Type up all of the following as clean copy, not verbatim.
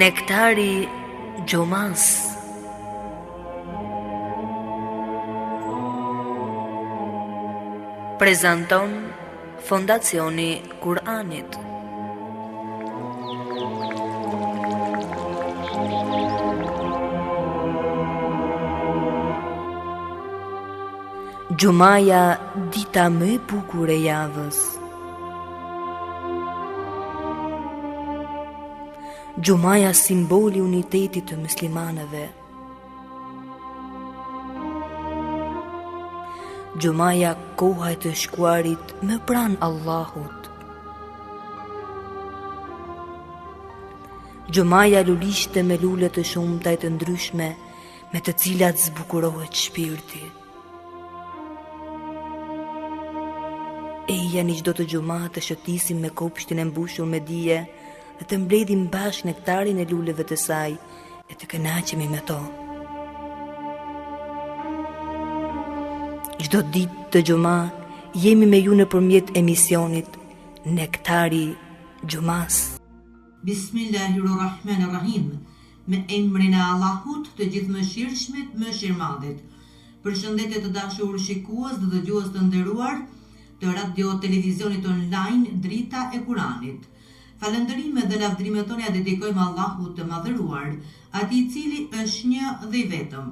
Nektari Gjomas. Prezanton Fondacioni Kur'anit. Gjumaja, dita më e bukur e javës. Gjumaja, simboli unitetit të muslimanëve. Gjumaja, koha e të shkuarit më pranë Allahut. Gjumaja, lulishte me lule të shumta e të ndryshme, me të cilat zbukurohet shpirti. Eja një çdo të gjuma të shëtisim me kopshtin e mbushur me dije dhe të mbledhim bashkë nektarin e luleve të saj e të kënaqemi me to. Çdo ditë të gjuma jemi me ju nëpërmjet emisionit Nektari Gjumas. Bismillahirrahmanirrahim. Me emrin e Allahut, të gjithëmëshirshmit, mëshirëmadhit. Përshëndetje të dashur shikues dhe dëgjues të nderuar të radio televizionit online Drita e Kuranit. Falëndërime dhe lavdrimet tona dedikojmë Allahut të madhëruar, atij i cili është një dhe i vetëm.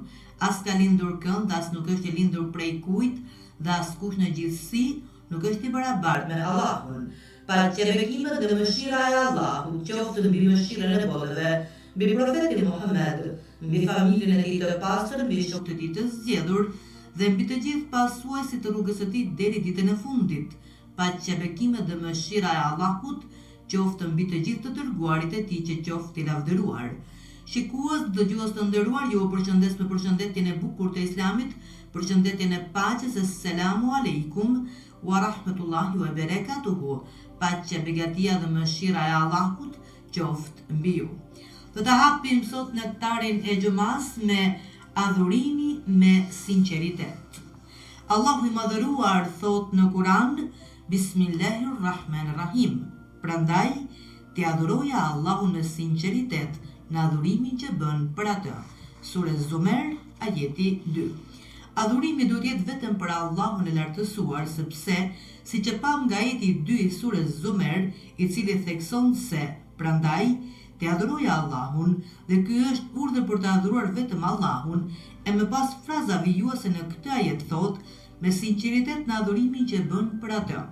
As ka lindur kënd, as nuk është i lindur prej kujt, dhe askush në gjithësi nuk është i barabartë me Allahun. Paqja, bekimet dhe mëshira e Allahut qoftë mbi mëshirën e botëve, mbi profetin Muhammed, mbi familjen e tij të pastër, mbi shokët e tij të zgjedhur dhe mbi të gjithë pasuesit të rrugës së tij deri ditën e fundit. Paqja, bekimet dhe mëshira e Allahut qoftë mbi të gjithë të dërguarit e tij që qoftë i lavdëruar. Shikues dhe dëgjues të nderuar, ju përshëndes me përshëndetjen e bukur të Islamit, përshëndetjen e paqes, assalamu alaikum wa rahmatullahi wa barakatuhu. Paqja, begatia dhe mëshira e Allahut qoftë mbi ju. Do ta hapim sot nektarin e gjumas me adhurimi me sinqeritet. Allahu i madhëruar thot në Kur'an, Bismillahirrahmanirrahim. Prandaj, të adhuroja Allahun në sinqeritet në adhurimin që bën për atë. Sure Zumer, ajeti 2. Adhurimi duhet jetë vetëm për Allahun e lartësuar, sepse, siç e pam nga ajeti 2 i sure Zumer, i cili thekson se, prandaj, të adhuroja Allahun, dhe ky është urdhër për të adhuruar vetëm Allahun, e më pas fraza vijuese në këtë ajet thot, me sinqeritet në adhurimin që bën për atë.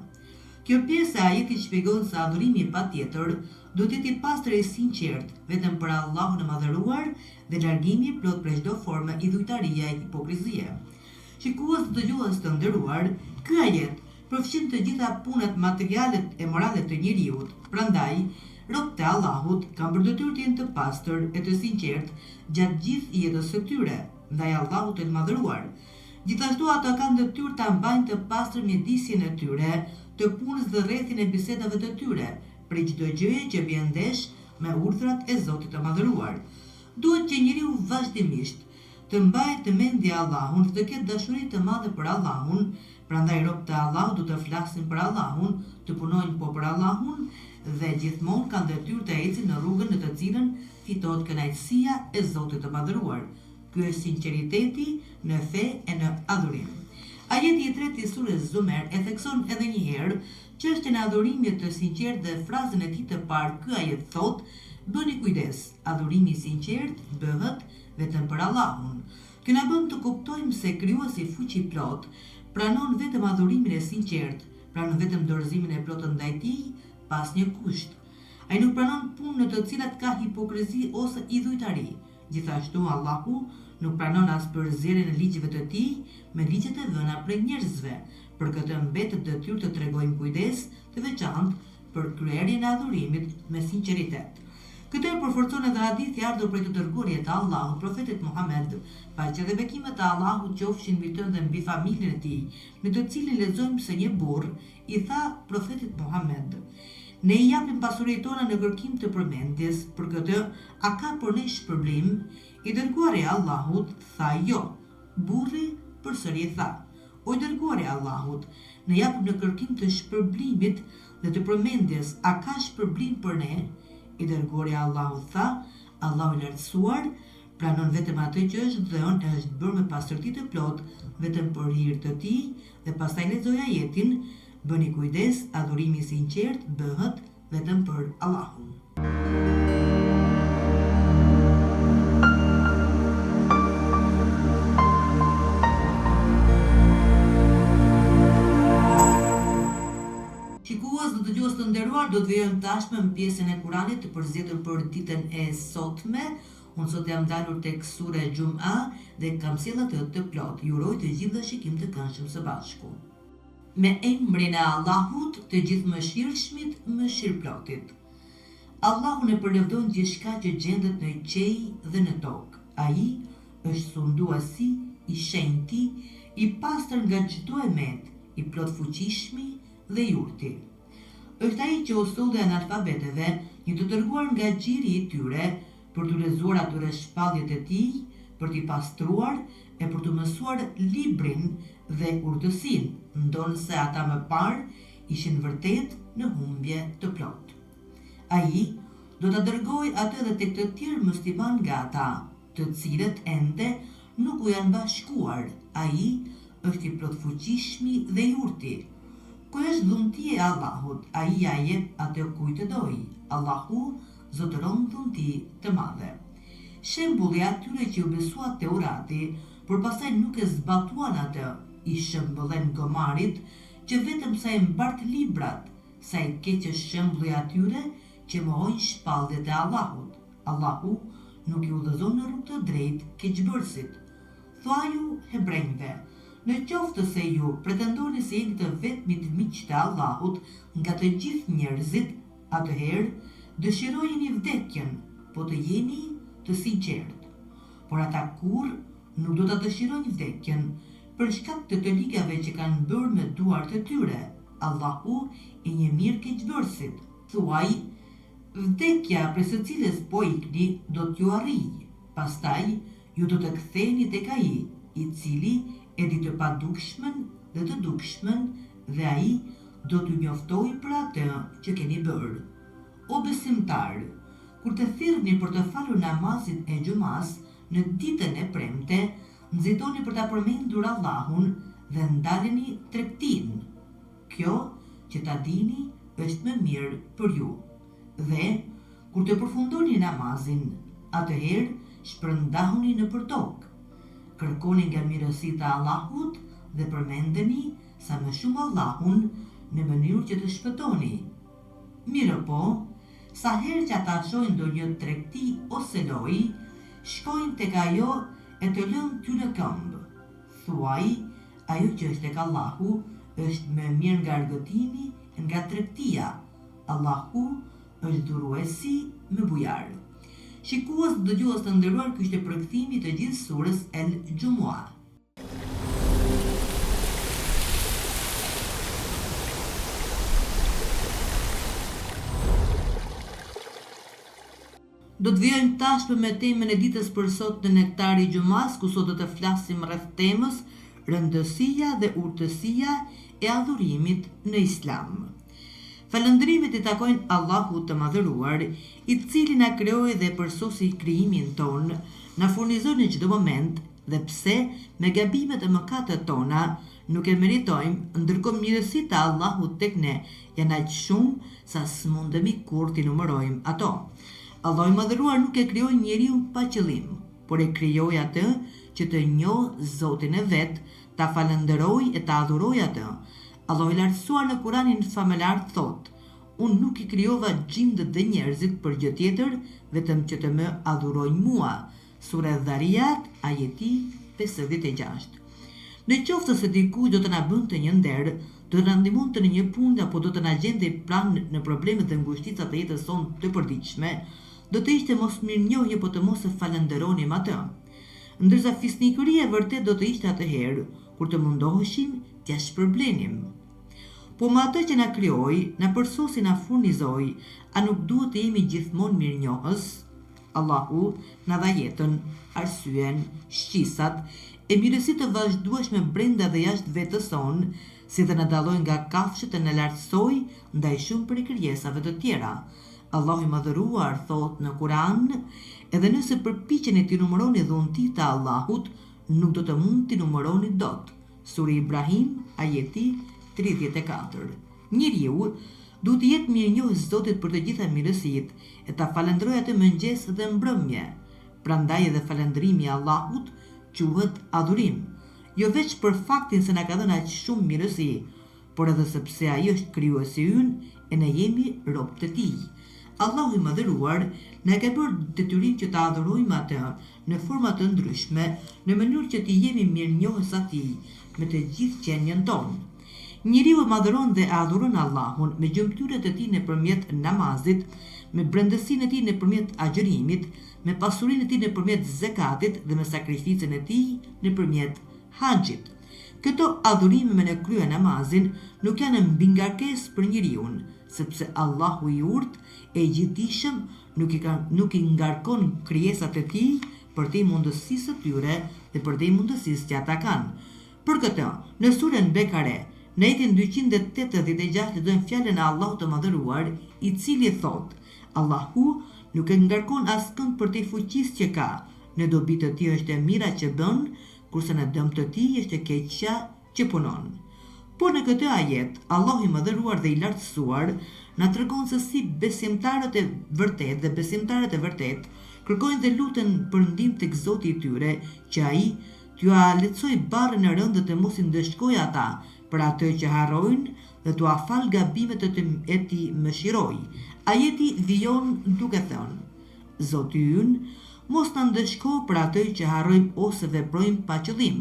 Kjo pjesë e ajetit shpjegon se adhurimi patjetër duhet të jetë i pastër e sinqert, vetëm për Allahun e madhëruar dhe largimi plot prej çdo forme idhujtarie e hipokrizie. Shikues dhe dëgjues të nderuar, ky ajet përfshin të gjitha punët materiale e morale të njeriut. Prandaj, robët e Allahut kanë për detyrë të jenë të pastër e të sinqert gjatë gjithë jetës së tyre ndaj Allahut të madhëruar. Gjithashtu ata kanë detyrë ta mbajnë të pastër mjedisjen e tyre, të punës dhe rrethin e bisedave të tyre, për çdo gjëje që vjen ndesh me urdhrat e Zotit të madhëruar. Duhet që njeriu vazhdimisht të mbajë të mendje Allahun, të ketë dashuri të madhe për Allahun. Prandaj robët e Allahut do të flasin për Allahun, të punojnë po për Allahun dhe gjithmonë kanë detyrë të ecin në rrugën në të cilën fitohet kënaqësia e Zotit të madhëruar. Ky është sinqeriteti në fe e në adhurim. Ajeti i 3 i surës Zumer e thekson edhe një herë çështjen e adhurimit të sinqert dhe frazën e tij të parë. Ky ajet thot: bëni kujdes, adhurimi i sinqert bëhet vetëm për Allahun. Kjo na bën të kuptojmë se krijuesi fuqi plot pranon vetëm adhurimin e sinqert, pranon vetëm dorëzimin e plotë ndaj tij pas një kusht. Ai nuk pranon punë në të cilat ka hipokrizi ose idhujtari. Gjithashtu Allahu nuk pranon as përzierjen e ligjeve të tij me ligjet e vëna prej njerëzve. Për këtë mbetet detyrë të tregojmë kujdes të veçantë për kryerjen e adhurimit me sinqeritet. Këtë e përforcon edhe hadithi ardhur prej të dërguarit të Allahut, profetit Muhammed, paqja dhe bekimet e Allahut qofshin mbi të dhe mbi familjen e tij, në të cilin lexojmë se një burr i tha profetit Muhammed: ne i japim pasuritë tona në kërkim të përmendjes, për këtë a ka për ne shpërblim? I dërguari i Allahut tha jo. Burri përsëri tha: o i dërguari i Allahut, ne japim në kërkim të shpërblimit dhe të përmendjes, a ka shpërblim për ne? I dërguari i Allahut tha: Allahu i lartësuar pranon vetëm atë që është dhënë e është bërë me pastërti të plot vetëm për hir të tij, dhe pastaj lexoj ajetin: bëni kujdes, adhurimi i sinqert bëhet vetëm për Allahun. Shikues dhe dëgjues të nderuar, do të vijojmë tashmë në pjesën e Kuranit të përzgjedhur për ditën e sotme. Unë sot jam dalur tek sura Xhum'a dhe kam sjellë atë të plot. Ju uroj të gjithë dhe shikim të këndshëm së bashku. Me emrin e Allahut, të gjithë mëshirshmit, mëshirëplotit. Allahu ne përlevdon gjithçka që gjendet në qej dhe në tokë. Ai është sunduesi, i shenjti, i pastër nga çdo emet, i plot fuqishmi dhe i urti. Është ai që usolli analfabeteve një të dërguar nga xhiri i tyre për të lezuar atyre shpalljet e tij, për t'i pastruar e për të mësuar librin dhe urtësinë, ndonse ata më parë ishin vërtet në humbje të plot. Ai do ta dërgojë atë edhe tek të tjerë musliman nga ata, të cilët ende nuk u janë bashkuar. Ai është i plot fuqishmi dhe i urti. Ku është dhuntia e Allahut, ai ja jep atë kujt të dojë. Allahu zotëron dhunti të madhe. Shembulli atyre që u besua Teurati, por pastaj nuk e zbatuan atë, i shembullen gomarit që vetëm sa i mbart librat, sa i keq është shembulli atyre që mohojnë shpalljet e Allahut. Allahu nuk i udhëzon në rrugë të drejtë keqbërësit. Thuaju hebrejve: në qoftë se ju pretendoni se jeni të vetmit miq të Allahut nga të gjithë njerëzit, atëherë dëshirojeni vdekjen, po të jeni të sinqert. Por ata kurrë nuk do ta dëshirojnë vdekjen për shkak të të ligave që kanë bërë me duart e tyre. Allahu i një mirë keqbërësit. Thuaj: vdekja prej së cilës po ikni do t'ju arrijë. Pastaj ju do të ktheheni tek ai, i cili e di të padukshmen dhe të dukshmen, dhe ai do t'ju njoftojë për atë që keni bërë. O besimtar, kur të thirrni për të falur namazin e xumas në ditën e premte, nxitoni për ta përmendur Allahun dhe ndaleni tregtinë. Kjo, që ta dini, është më mirë për ju. Dhe kur të përfundoni namazin, atëherë shpërndahuni nëpër tokë. Kërkoni nga mirësitë e Allahut dhe përmendeni sa më shumë Allahun në mënyrë që të shpëtoni. Mirë po, sa herë që ata shohin ndonjë tregti ose lojë, shkojnë tek ajo e të lënë ty në këmbë. Thuaj: ajo që është tek Allahu është më mirë nga argëtimi, nga tregtia. Allahu është dhuruesi me bujar. Shikues dhe dëgjues të nderuar, ky është përkthimi të gjithë surës El Xhum'a. Do të vijojmë tashmë me temën e ditës për sot në Nektari i Xhumas, ku sot do të flasim rreth temës rëndësia dhe urtësia e adhurimit në Islam. Falëndrimet i takojnë Allahut të madhëruar, i cili na krijoi dhe përsosi krijimin ton, na furnizon në çdo moment, dhe pse me gabimet e mëkatet tona nuk e meritojmë, ndërkohë mirësitë e Allahut tek ne janë aq shumë sa s'mundemi kurrë t'i numërojmë ato. Allahu i madhëruar nuk e krijoi njeriu pa qëllim, por e krijoi atë që të njohë Zotin e vet, ta falënderojë e ta adhurojë atë. Allahu i lartësuar në Kuranin famëlar thot: unë nuk i krijova xhindët dhe njerëzit për gjë tjetër, vetëm që të më adhurojnë mua. Sura Dhariyat, ajeti 56. Në qoftë se dikuj do të na bënte një nder, do të na ndihmonte në një punë apo do të na gjente pranë në problemet dhe ngushticat e jetës sonë të përditshme, do të ishte mos mirënjohje, po të mos e falënderonim atë. Ndërsa fisnikëria e vërtet do të ishte atëherë kur të mundoheshim t'ia shpërblenim. Po me atë që na krijoi, na përsosi, na furnizoi, a nuk duhet të jemi gjithmonë mirënjohës? Allahu na dha jetën, arsyen, shqisat e mirësitë të vazhdueshme brenda dhe jashtë vetes sonë, si dhe na dalloi nga kafshët e na lartësoi ndaj shumë prej krijesave të tjera. Allahu i madhëruar thot në Kur'an: edhe nëse përpiqeni t'i numëroni dhuntit të Allahut, nuk do të mund t'i numëroni dot. Sura Ibrahim, ajeti 34. Njeriu duhet të jetë mirënjohës Zotit për të gjitha mirësitë e ta falendrojë atë mëngjes dhe mbrëmje. Prandaj edhe falendrimi i Allahut quhet adhurim, jo veç për faktin se na ka dhënë aq shumë mirësi, por edhe sepse ai është krijuesi ynë e ne jemi robë të tij. Allahu i Madhëruar na ka bërë detyrim që ta adhurojmë atë në forma të ndryshme, në mënyrë që të jemi mirënjohës atij me të gjithë qenien tonë. Njeriu e madhëron dhe adhuron Allahun me gjymtyrët e tij nëpërmjet namazit, me brendësinë e tij nëpërmjet agjërimit, me pasurinë e tij nëpërmjet zakatit dhe me sakrificën e tij nëpërmjet haxhit. Këto adhurime me në krye namazin nuk janë mbingarkesë për njeriu, sepse Allahu i urtë e gjithdijshëm nuk i ngarkon krijesat e tij përtej mundësisë së tyre dhe përtej mundësisë që ata kanë. Për këtë, në surën Bekare, në ajetin 286 lexojmë fjalën e Allahut të Madhëruar, i cili thotë: Allahu nuk e ngarkon askënd përtej fuqisë që ka, në dobi të tij është e mira që bën, kurse në dëm të tij është e keqja që punon. Por në këtë ajet, Allahu i Madhëruar dhe i lartësuar na tregon se si besimtarët e vërtet dhe besimtarët e vërtet kërkojnë dhe luten për ndihmë tek Zoti i tyre, që ai t'ju lehtësoj barrën e rëndë të mos i ndëshkojë ata për atë që harrojnë dhe t'u afal gabimet e tij mëshiroj. Ajeti vijon duke thënë: Zoti ynë, mos na ndëshko për atë që harrojmë ose veprojmë pa qëllim.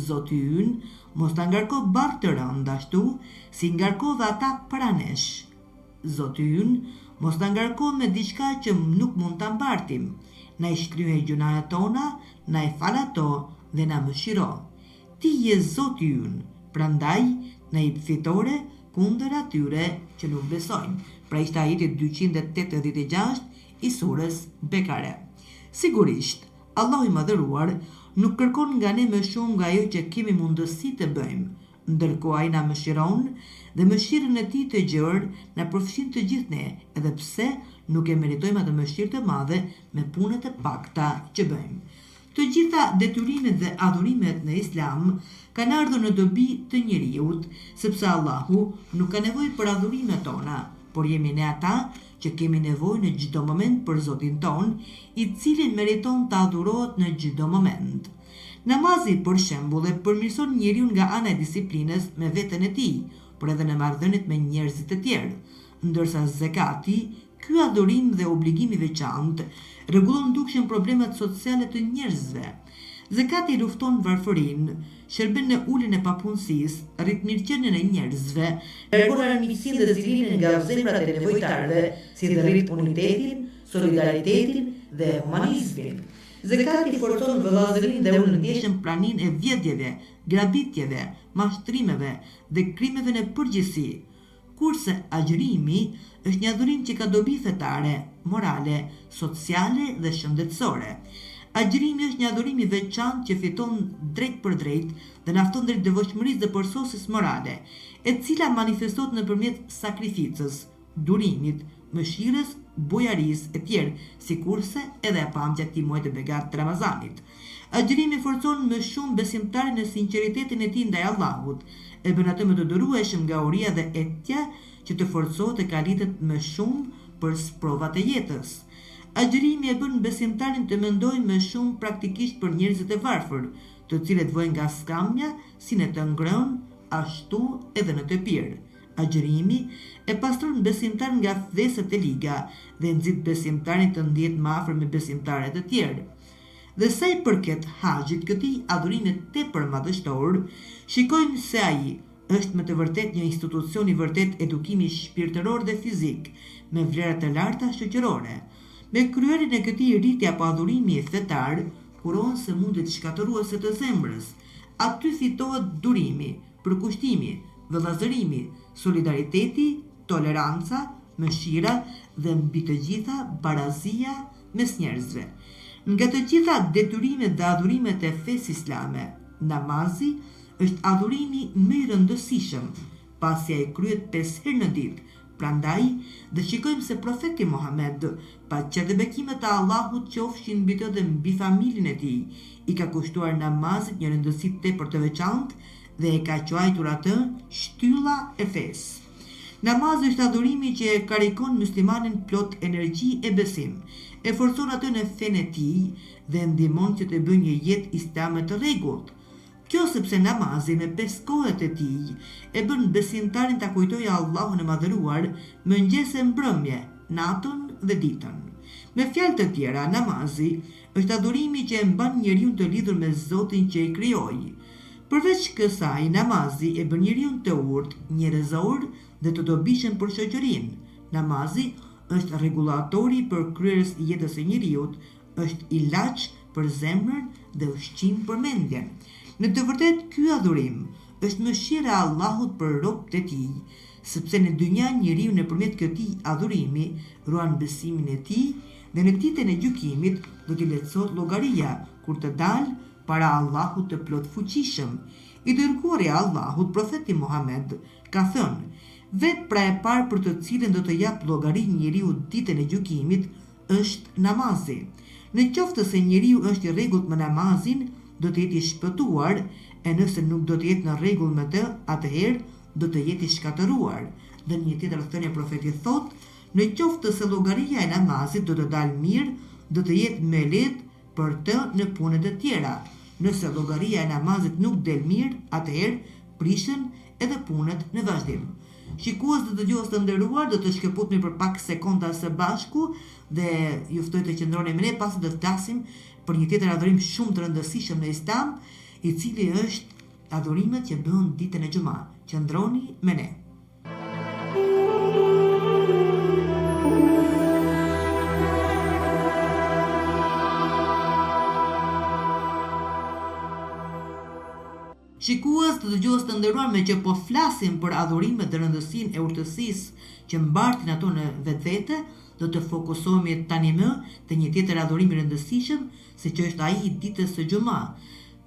Zoti ynë, mos ta ngarko barrë të rëndë ashtu si ngarkove ata para nesh. Zoti ynë, mos ta ngarko me diçka që nuk mund ta mbartim. Na i shkryej gjunahet tona, na i fal ato dhe na mëshiro. Ti je Zoti ynë, prandaj na jep fitore kundër atyre që nuk besojnë. Pra ishte ajeti 286 i surës Bekare. Sigurisht, Allahu i Madhëruar nuk kërkon nga ne më shumë nga ajo që kemi mundësi të bëjmë, ndërkohë ai na mëshiron dhe mëshirën e tij të gjerë na përfshin të gjithë ne, edhe pse nuk e meritojmë atë mëshirë të madhe me punët e pakta që bëjmë. Të gjitha detyrimet dhe adhurimet në Islam kanë ardhur në dobi të njeriut, sepse Allahu nuk ka nevojë për adhurimet tona, por jemi ne ata që kemi nevojë në çdo moment për Zotin ton, i cili meriton të adhurohet në çdo moment. Namazi, për shembull, e përmirëson njeriu nga ana e disiplinës me veten e tij, por edhe në marrëdhëniet me njerëzit e tjerë, ndërsa zakati, ky adhurim dhe obligimi i veçantë, rregullon dukshëm problemet sociale të njerëzve. Zakati lufton varfërinë, shërben në uljen e papunësisë, rrit mirëqenien e njerëzve, largon armiqsinë dhe zilimin nga zemrat e nevojtarëve, si dhe rrit unitetin, solidaritetin dhe humanizmin. Zakati forcon vëllazërinë dhe ulëndjeshëm praninë e vjedhjeve, grabitjeve, mashtrimeve dhe krimeve në përgjithësi, kurse agjërimi është një adhurim që ka dobi fetare, morale, sociale dhe shëndetësore. Agjërimi është një adhurim i veçantë që fiton drejt për drejt dhe na fton drejt devotshmërisë dhe përsosjes morale, e cila manifestohet nëpërmjet sakrificës, durimit, mëshirës, bujarisë e tjerë, sikurse edhe e pam gjatë këtij muaji të begatë të Ramazanit. Agjërimi forcon më shumë besimtarin në sinqeritetin e tij ndaj Allahut, e bën atë më të durueshëm nga uria dhe etja që të forcohet e kalitet më shumë për provat e jetës. Agjërimi e bën besimtarin të mendojë më shumë praktikisht për njerëzit e varfër, të cilët vojnë nga skamja, si në të ngrënë, ashtu edhe në të pirë. Agjërimi e pastron besimtarin nga vdeset e liga dhe nxit besimtarin të ndihet më afër me besimtarët e tjerë. Dhe sa i përket haxhit, këtij adhurimi tepër madhështor, shikojmë se ai është me të vërtet një institucion i vërtet edukimi shpirtëror dhe fizik, me vlera të larta shoqërore. Me kryerin e këtij riti apo adhurimi fetar, kuron se mundet shkatëruese të zemrës. Aty fitohet durimi, përkushtimi, vëllazërimi, solidariteti, toleranca, mëshira dhe mbi të gjitha barazia mes njerëzve. Nga të gjitha detyrimet dhe adhurimet e fesë islame, namazi është adhurimi më i rëndësishëm, pasi ai kryhet 5 herë në ditë, Prandaj, dhe shikojmë se profeti Muhammed, paqja dhe bekimet e Allahut qofshin mbi të dhe mbi familjen e tij, i ka kushtuar namazit një rëndësi tepër të veçantë dhe e ka quajtur atë shtylla e fesë. Namazi është adhurimi që e karikon muslimanin plot energji e besim, e forcon atë në fenë e tij dhe ndihmon që të bëjë një jetë islame të rregullt. Kjo sepse namazi me 5 kohët e tij e bën besimtarin ta kujtojë Allahun e madhëruar mëngjes e mbrëmje, natën dhe ditën. Me fjalë të tjera, namazi është adhurimi që e mban njeriu të lidhur me Zotin që i krijoi. Përveç kësaj, namazi e bën njeriu të urtë, njerëzor dhe të dobishëm për shoqërinë. Namazi është rregullatori për kryerjes jetës së njeriu, është ilaç për zemrën dhe ushqim për mendjen. Në të vërtetë, ky adhurim është mëshira e Allahut për robët e tij, sepse në dynja njeriu nëpërmjet këtij adhurimi ruan besimin e tij dhe në ditën e gjykimit do t'i lehtësohet llogaria kur të dalë para Allahut të plot fuqishëm. I dërguari i Allahut, profeti Muhammed, ka thënë: "Vepra e parë për të cilën do të jap llogari njeriu ditën e gjykimit është namazi. Në qoftë se njeriu është i rregullt me namazin, do të jetë i shpëtuar, e nëse nuk do të jetë në rregull me të, atëherë do të jetë i shkatëruar." Dhe një tjetër thënie profetit thotë: "Në qoftë se llogaria e namazit do të dalë mirë, do të jetë me lehtë për të në punët e tjera. Nëse llogaria e namazit nuk del mirë, atëherë prishen edhe punët në vazhdim." Shikues dhe dëgjues të nderuar, do të shkëputemi për pak sekonda së bashku dhe ju ftoj të qëndroni me ne pasi do të flasim për një tjetër adhurim shumë të rëndësishëm në Islam, i cili është adhurimet që bëhen ditën e Xumë. Qëndroni me ne. Shikues të dëgjues të nderuar, me që po flasim për adhurimet dhe rëndësinë e urtësisë që mbartin ato në vetvete, do të fokusohemi tani më te një tjetër adhurim i rëndësishëm, siç është ai i ditës së Xumë.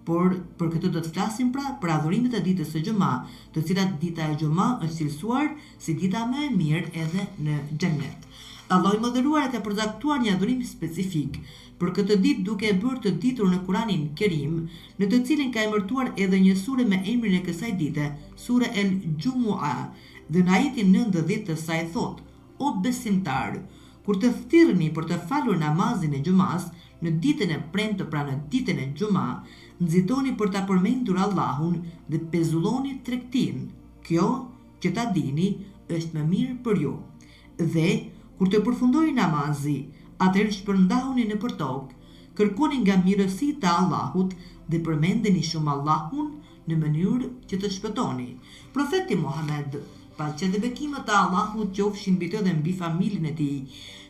Por për këtë do të flasim pra për adhurimet e ditës së Xumë, të cilat dita e Xumë është cilësuar si dita më e mirë edhe në xhennet. Allahu i mëdhëruar ka përcaktuar një adhurim specifik për këtë ditë, duke e bërë të ditur në Kuranin Kerim, në të cilin ka emërtuar edhe një sure me emrin e kësaj dite, sure El Jumu'a, dhe në ajetin 90 të saj thotë: "O besimtar, kur të thirrni për të falur namazin e Xumës në ditën e premte, pra në ditën e Xumë, nxitoni për ta përmendur Allahun dhe pezulloni tregtin. Kjo, që ta dini, është më mirë për ju. Dhe kur të përfundojë namazi, atëherë shpërndahuni nëpër tokë, kërkoni nga mirësitë e Allahut dhe përmendeni shumë Allahun në mënyrë që të shpëtoni." Profeti Muhammed, paqja dhe bekimet e Allahut qofshin mbi të dhe mbi familjen e tij,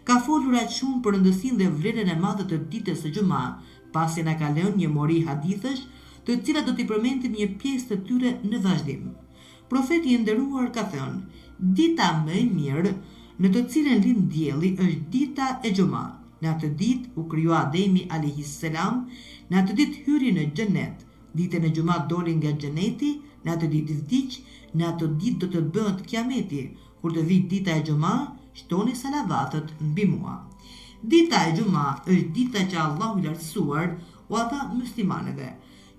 ka folur aq shumë për rëndësinë dhe vlerën e madhe të ditës së Xumë, pasi na ka lënë një mori hadithësh, të cilat do t'i përmendim një pjesë të tyre në vazhdim. Profeti i nderuar ka thënë: "Dita më e mirë në të cilën lind dielli është dita e Xumë. Në atë ditë u krijua Ademi alayhis salam, në atë ditë hyri në xhenet. Ditën e Xumë doli nga xheneti, në atë ditë vdiq, në atë ditë do të bëhet kiameti. Kur të vijë dita e Xumë, shtoni salavatet mbi mua." Dita e Xumë është dita që Allahu i lartësuar u dha muslimanëve,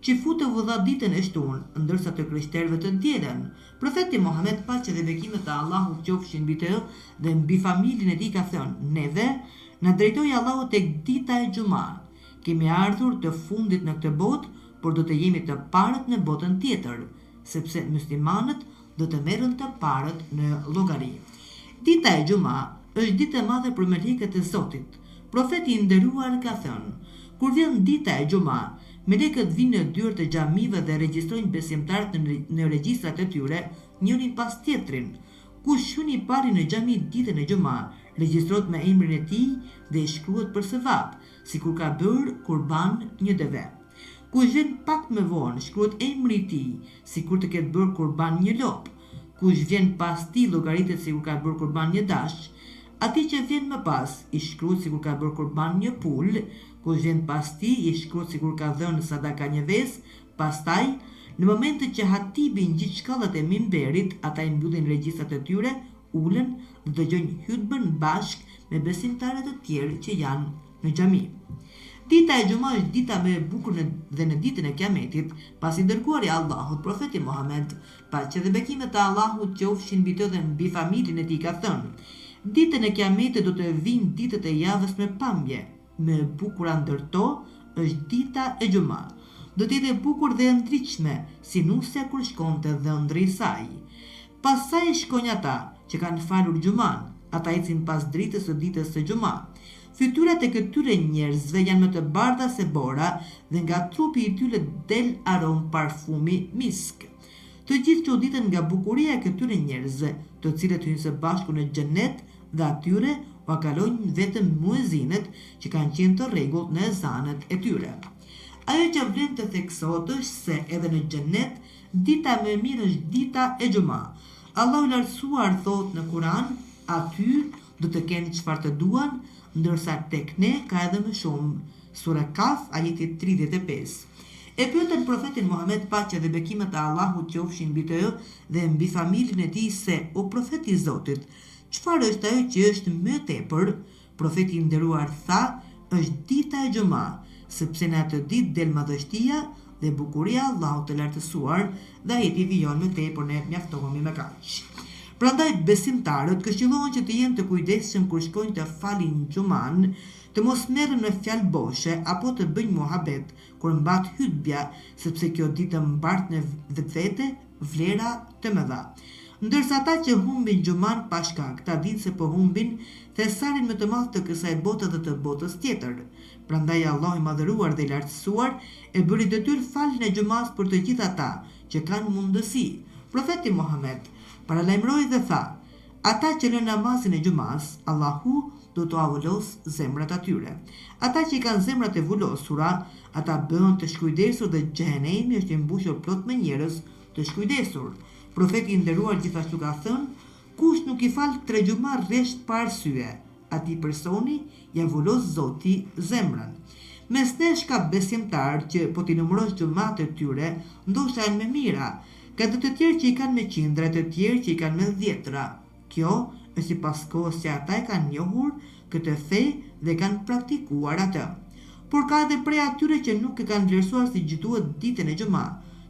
që futë vëdha ditën e shtunë, ndërsa të krishterëve të dielën. Profeti Muhammed, paqja dhe bekimet e Allahut qofshin mbi të dhe mbi familjen e tij, ka thënë: "Neve na drejtoi Allahu tek dita e Xumë. Kemi ardhur të fundit në këtë botë, por do të jemi të parët në botën tjetër, sepse muslimanët do të merren të parët në llogari." Dita e Xumë është ditë e madhe për melekët e Zotit. Profeti i nderuar ka thënë: "Kur vjen dita e Xumë, melekët vinë në dyert e xhamive dhe regjistrojnë besimtarët në regjistrat e tyre, njërin pas tjetrin. Kush hyn i pari në xhami ditën e Xumë, regjistrohet me emrin e tij dhe i shkruhet për sevap, sikur ka bërë kurban një deve. Kush vjen pak më vonë, shkruhet emri i tij, sikur të ketë bërë kurban një lop. Kush vjen pas tij llogaritet sikur ka bërë kurban një dash. Ati që vjen më pas, i shkruhet sikur ka bërë kurban një pul. Kush vjen pas tij, i shkruhet sikur ka dhënë sadaka një ves. Pastaj, në momentin që hatibi ngjit shkallët e mimberit, ata i mbyllin regjistrat e tyre, ulen dhe dëgjojnë hutbën bashkë me besimtarët e tjerë që janë në xhami. Dita e Xhuma është dita më e bukur dhe në ditën e Kiametit, pasi dërguari i Allahut, profeti Muhammed, paqja dhe bekimet e Allahut qofshin mbi të dhe mbi familjen e tij, ka thënë: ditën e Kiametit do të vinë ditët e javës me pamje, më e bukura ndër to është dita e Xhuma. Do të jetë e bukur dhe e ndriçme, si nusja kur shkonte dhëndri i saj. Pastaj shkojnë ata që kanë falur Xhuman, ata ecin pas dritës së ditës së Xhuma. Fytyrat e këtyre njerëzve janë më të bardha se bora dhe nga trupi i tyre del arom parfumi misk. Të gjithë çuditen nga bukuria e këtyre njerëzve, të cilët hyjnë së bashku në xhenet dhe atyre u kalojnë vetëm muezinët që kanë qenë të rregullt në ezanet e tyre. Ajo që vlen të theksohet është se edhe në xhenet dita më e mirë është dita e Xhuma. Allahu i lartësuar thot në Kur'an: aty do të kenë çfarë të duan, ndërsa tek ne ka edhe më shumë. Sura Kaf, ajeti 35. E pyetën profetin Muhammed, paqja dhe bekimet e Allahut qofshin mbi të dhe mbi familjen e tij, se o profeti i Zotit, çfarë është ajo që është më tepër? Profeti i nderuar tha: është dita e Xhuma, sepse në atë ditë del madhështia dhe bukuria e Allahut të lartësuar, dhe ajeti vijon më tepër, ne mjaftohemi me kaq. Prandaj besimtarët këshillohen që të jenë të kujdesshëm kur shkojnë të falin Xhuman, të mos merren me fjalë boshe apo të bëjnë muhabet kur mbat hutbja, sepse kjo ditë mbart në vetvete vlera të mëdha. Ndërsa ata që humbin Xhuman pa shkak, ta dinë se po humbin thesarin më të madh të kësaj bote dhe të botës tjetër. Prandaj Allahu i madhëruar dhe i lartësuar e bëri detyrë faljen e Xhumas për të gjithë ata që kanë mundësi. Profeti Muhammed paralajmëroi dhe tha: ata që lënë namazin e Xhumas, Allahu do të avullos zemrat atyre. Ata që i kanë zemrat e vullosura, ata bëhen të shkujdesur dhe xhenemi është i mbushur plot me njerëz të shkujdesur. Profeti i nderuar gjithashtu ka thënë: kush nuk i fal 3 Xhuma rresht pa arsye, atij personi ja vullos Zoti zemrën. Mes nesh ka besimtar që po t'i numërosh xhumat e tyre, ndoshta janë me mira, ka të tjerë që i kanë me qindra, të tjerë që i kanë me dhjetra. Kjo është sipas kohës që ata e kanë njohur këtë fe dhe kanë praktikuar atë. Por ka edhe prej atyre që nuk e kanë vlerësuar si duhet ditën e Xhuma.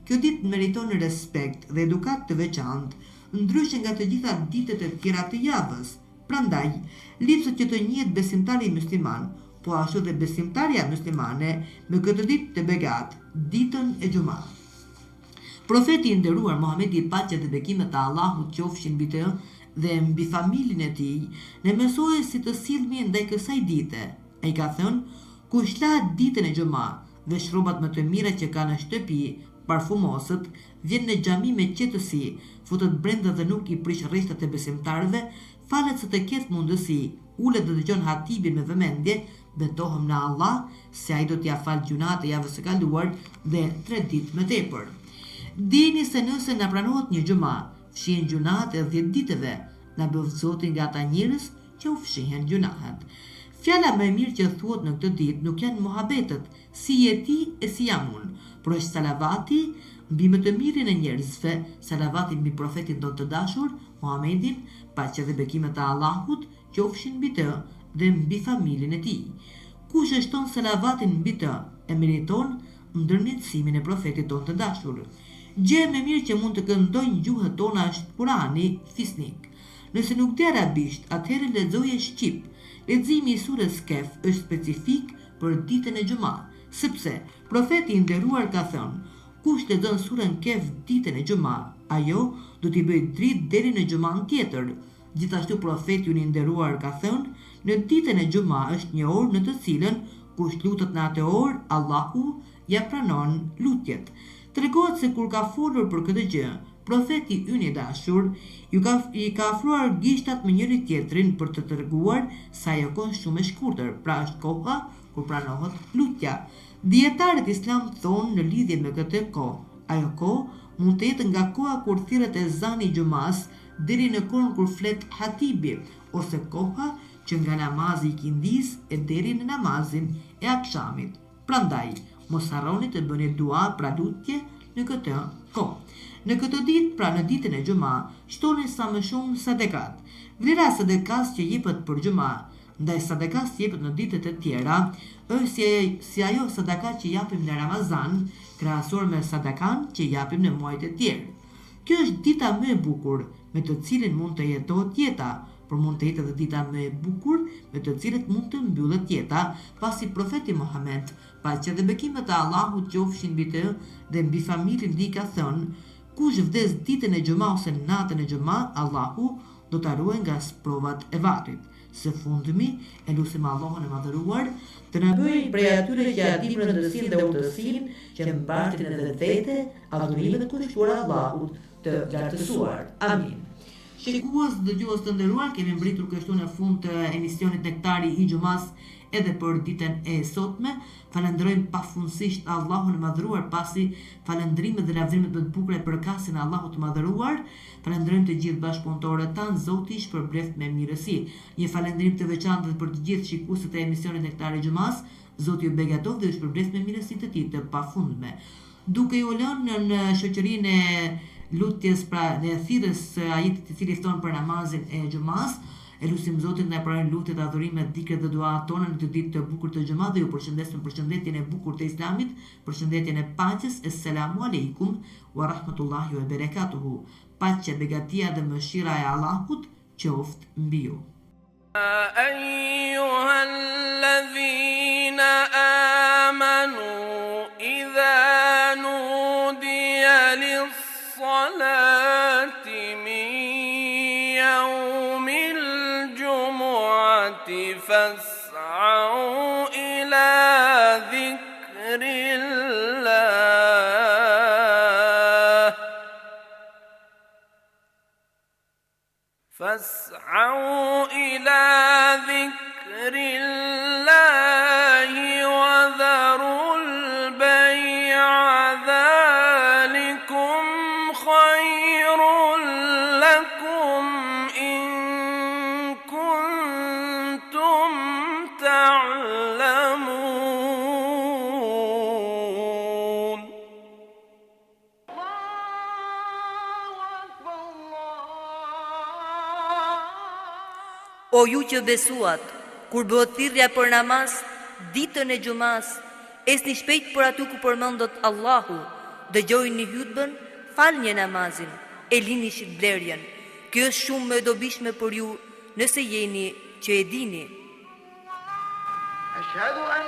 Kjo ditë meriton respekt dhe edukat të veçantë, ndryshe nga të gjitha ditët e tjera të javës. Prandaj, lipsët që të njihet besimtari musliman, po ashtu dhe besimtarja muslimane me këtë ditë të begat, ditën e Xhuma. Profeti i nderuar Muhamedi, paqja dhe bekimet e Allahut qofshin mbi të dhe mbi familjen e tij, ne mësoi si të sillemi ndaj kësaj dite. Ai ka thënë: kush lahet ditën e Xhuma, vesh rrobat më të mira që ka në shtëpi, parfumosët, vjen në xhami me qetësi, futet brenda dhe nuk i prish rreshtat e besimtarëve, falet sa të ketë mundësi, ulet dhe dëgjon hatibin me vëmendje, betohem në Allah se ai do t'ia fal gjunat e javës së kaluar dhe 3 ditë më tepër. Dini se nëse na pranohet një Xhuma, fshihen gjunat e 10 ditëve, na bëft Zoti nga ata njerëz që u fshihen gjunahet. Fjala më e mirë që thuhet në këtë ditë nuk janë muhabetet, si je ti e si jam unë, por është salavati mbi më të mirin e njerëzve, salavati mbi profetin tonë të dashur, Muhamedin, paqja dhe bekimet e Allahut qofshin mbi të dhe mbi familjen e tij. Kush e shton salavatin mbi të, e meriton ndërmjetësimin e profetit tonë të dashur. Gjë më mirë që mund të këndojnë gjuhët tona është Kurani fisnik. Nëse nuk di arabisht, atëherë lexoje shqip. Leximi i surës Kehf është specifik për ditën e Xhuma, sepse profeti i nderuar ka thënë: kush lexon surën Kehf ditën e Xhuma, ajo do t'i bëjë dritë deri në Xhuman tjetër. Gjithashtu profeti i nderuar ka thënë: në ditën e Xhuma është një orë në të cilën kush lutet në atë orë, Allahu ja pranon lutjet. Tregohet se kur ka folur për këtë gjë, profeti ynë i dashur i ka afruar gishtat me njëri tjetrin për të treguar se ajo kohë shumë e shkurtër, pra është koha kur pranohet lutja. Dietarët islam thonë në lidhje me këtë kohë, ajo kohë mund të jetë nga koha kur thirret ezani i Xhumas deri në kohën kur flet hatibi, ose koha që nga namazi i kindis e deri në namazin e akşamit. Prandaj, mos harroni të bëni dua pra lutje në këtë kohë. Në këtë ditë, pra në ditën e xuma, shtoni sa më shumë sadekat. Vlera e sadekas që jepet për xuma, ndaj sadekas që jepet në ditët e tjera, është si ajo sadaka që japim në Ramazan, krahasuar me sadakan që japim në muajt e tjerë. Kjo është dita më e bukur me të cilin mund të jetohet jeta, por mund të jetë edhe dita më e bukur me të cilët mund të mbyllet jeta, pasi profeti Muhammed, paqja dhe bekimet e Allahut qofshin mbi të dhe mbi familjen e tij, ka thënë: kush vdes ditën e xuma ose natën e xuma, Allahu do ta ruaj nga provat e varrit. Së fundmi, e lutim Allahun e madhëruar të na bëjë prej atyre që ja dimë rëndësinë dhe urtësinë që mbartin edhe vete adhurimet e kushtuara Allahut të lartësuar. Amin. Shikues, dëgjues të nderuar, kemi mbritur kështu në fund të emisionit Nektari i Xumas edhe për ditën e sotme. Falenderojmë pafundësisht Allahun e madhëruar, pasi falendrimet dhe lavdërimet më të bukura përkasin Allahut të madhëruar. Falenderojmë të gjithë bashkëpunëtorët tanë, Zoti i shpërbleft me mirësi. Një falendrim të veçantë për të gjithë shikuesit e emisionit Nektari i Xumas. Zoti ju begatov dhe ju shpërbleft me mirësitë e tij të pafundme. Duke ju lënë në shoqërinë e lutjes, pra në thirrjes së ajetit i cili fton për namazin e xumas, e lutim Zotin na pranon lutjet, adhurimet, dhikret dhe duat tona në këtë ditë të bukur të xumas dhe ju përshëndes me përshëndetjen e bukur të Islamit, përshëndetjen e paqes. Assalamu alaikum wa rahmatullahi wa barakatuhu. Paqja, begatia dhe mëshira e Allahut qoftë mbi ju. أيها الذين آمنوا إذا نودي للصلاة من يوم الجمعة فاسعوا إلى ذكر الله وذروا البيع ذلكم خير لكم إن كنتم تعلمون. O ju që besuat, kur bëhet thirrja për namaz, ditën e xumas, esni shpejt për aty ku përmendet Allahu, dëgjojini hutbën, falni namazin, e lini shitblerjen. Kjo është shumë më e dobishme për ju nëse jeni që e dini. Ashhadu an